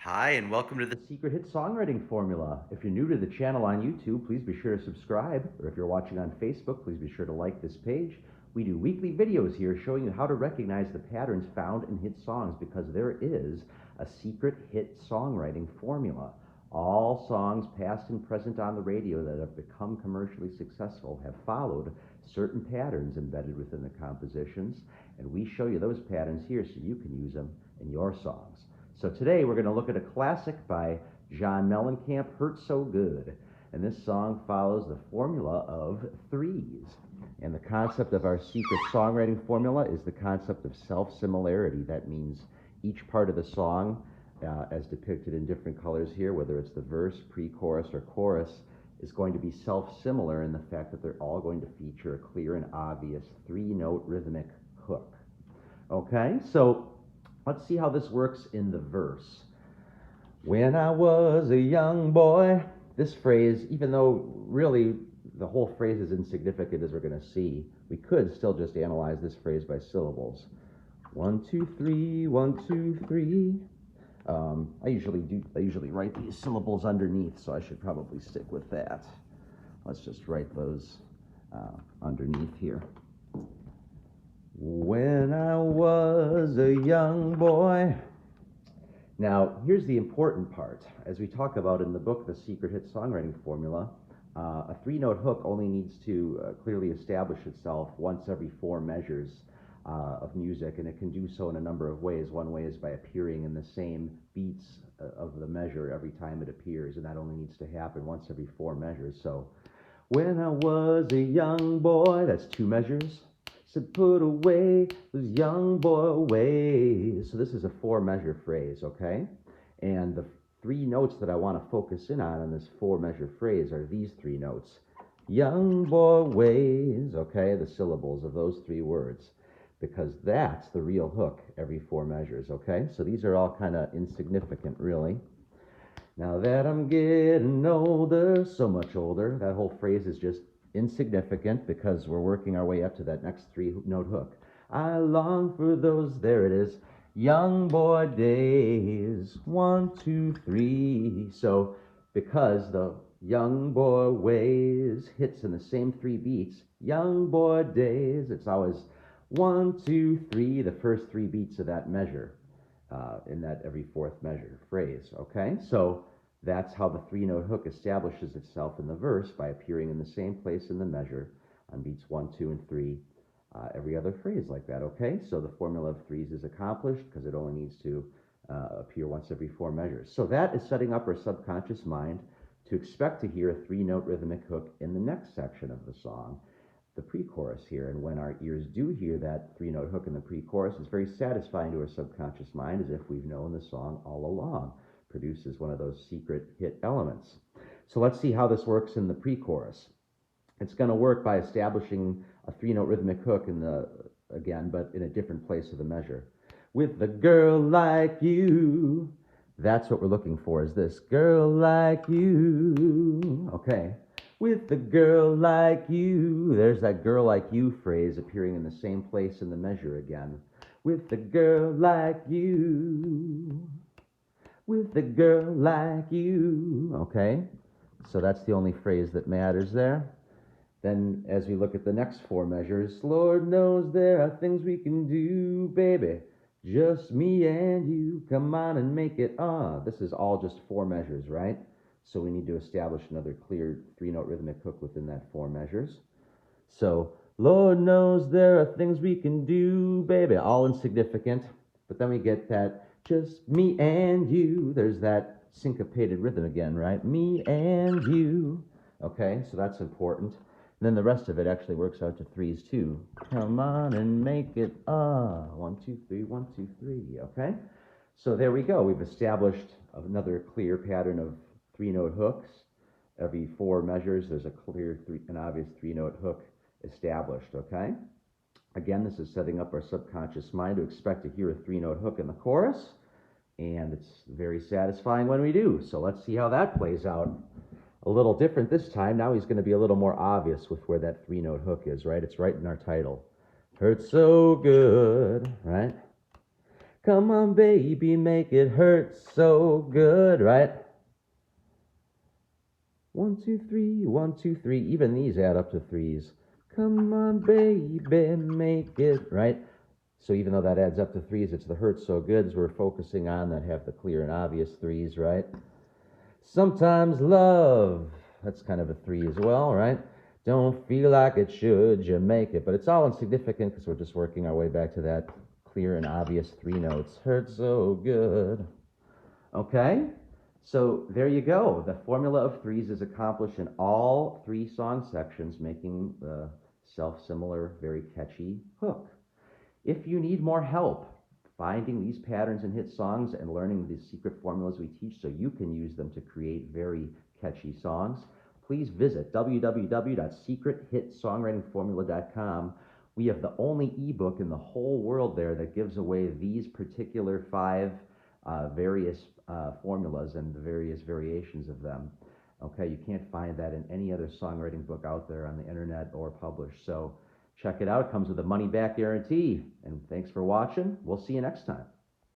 Hi, and welcome to the Secret Hit Songwriting Formula. If you're new to the channel on YouTube, please be sure to subscribe. Or if you're watching on Facebook, please be sure to like this page. We do weekly videos here showing you how to recognize the patterns found in hit songs because there is a secret hit songwriting formula. All songs past and present on the radio that have become commercially successful have followed certain patterns embedded within the compositions, and we show you those patterns here so you can use them in your songs. So today we're going to look at a classic by John Mellencamp, Hurt So Good. And this song follows the formula of threes. And the concept of our secret songwriting formula is the concept of self-similarity. That means each part of the song, as depicted in different colors here, whether it's the verse, pre-chorus, or chorus, is going to be self-similar in the fact that they're all going to feature a clear and obvious three-note rhythmic hook. Okay, so let's see how this works in the verse. When I was a young boy, this phrase, even though really the whole phrase is insignificant as we're going to see, we could still just analyze this phrase by syllables. 1, 2, 3, 1, 2, 3. I usually write these syllables underneath, so I should probably stick with that. Let's just write those underneath here. When I was a young boy. Now, here's the important part. As we talk about in the book, The Secret Hit Songwriting Formula, a three-note hook only needs to clearly establish itself once every 4 measures of music, and it can do so in a number of ways. One way is by appearing in the same beats of the measure every time it appears, and that only needs to happen once every 4 measures. So, when I was a young boy, that's 2 measures. Said, put away those young boy ways. So this is a 4-measure phrase, okay? And the 3 notes that I want to focus in on this 4-measure phrase are these 3 notes. Young boy ways, okay? The syllables of those 3 words. Because that's the real hook every 4 measures, okay? So these are all kind of insignificant, really. Now that I'm getting older, so much older, that whole phrase is just insignificant because we're working our way up to that next 3-note hook. I long for those, there it is, young boy days, 1, 2, 3. So because the young boy ways hits in the same 3 beats, young boy days, it's always 1, 2, 3, the first 3 beats of that measure. In that every 4th measure phrase, okay? So that's how the 3-note hook establishes itself in the verse by appearing in the same place in the measure on beats 1, 2, and 3, every other phrase like that, okay? So the formula of threes is accomplished because it only needs to appear once every 4 measures. So that is setting up our subconscious mind to expect to hear a 3-note rhythmic hook in the next section of the song, the pre-chorus here. And when our ears do hear that 3-note hook in the pre-chorus, it's very satisfying to our subconscious mind, as if we've known the song all along. Produces one of those secret hit elements. So let's see how this works in the pre-chorus. It's going to work by establishing a 3-note rhythmic hook in the, again, but in a different place of the measure. With a girl like you, that's what we're looking for, is this girl like you, okay? With a girl like you, there's that girl like you phrase appearing in the same place in the measure again. With a girl like you, with a girl like you, okay? So that's the only phrase that matters there. Then as we look at the next 4 measures, Lord knows there are things we can do, baby. Just me and you, come on and make it, This is all just 4 measures, right? So we need to establish another clear 3-note rhythmic hook within that 4 measures. So, Lord knows there are things we can do, baby, all insignificant. But then we get that, just me and you. There's that syncopated rhythm again, right? Me and you. Okay, so that's important. And then the rest of it actually works out to 3s too. Come on and make it, 1, 2, 3, 1, 2, 3, okay? So there we go. We've established another clear pattern of 3-note hooks. Every 4 measures, there's a clear, an obvious 3-note hook established, okay? Again, this is setting up our subconscious mind to expect to hear a 3-note hook in the chorus, and it's very satisfying when we do. So let's see how that plays out. A little different this time. Now he's going to be a little more obvious with where that 3-note hook is, right? It's right in our title. Hurt so good, right? Come on, baby, make it hurt so good, right? 1, 2, 3, 1, 2, 3. Even these add up to threes. Come on, baby, make it, right? So even though that adds up to threes, it's the hurt so goods we're focusing on that have the clear and obvious threes, right? Sometimes love, that's kind of a three as well, right? Don't feel like it, should you make it? But it's all insignificant because we're just working our way back to that clear and obvious three notes. Hurt so good. Okay? So there you go. The formula of threes is accomplished in all three song sections, making the self-similar, very catchy hook. If you need more help finding these patterns in hit songs and learning the secret formulas we teach so you can use them to create very catchy songs, please visit www.secrethitsongwritingformula.com. We have the only ebook in the whole world there that gives away these particular 5 various formulas and the various variations of them. Okay, you can't find that in any other songwriting book out there on the internet or published. So check it out. It comes with a money-back guarantee. And thanks for watching. We'll see you next time.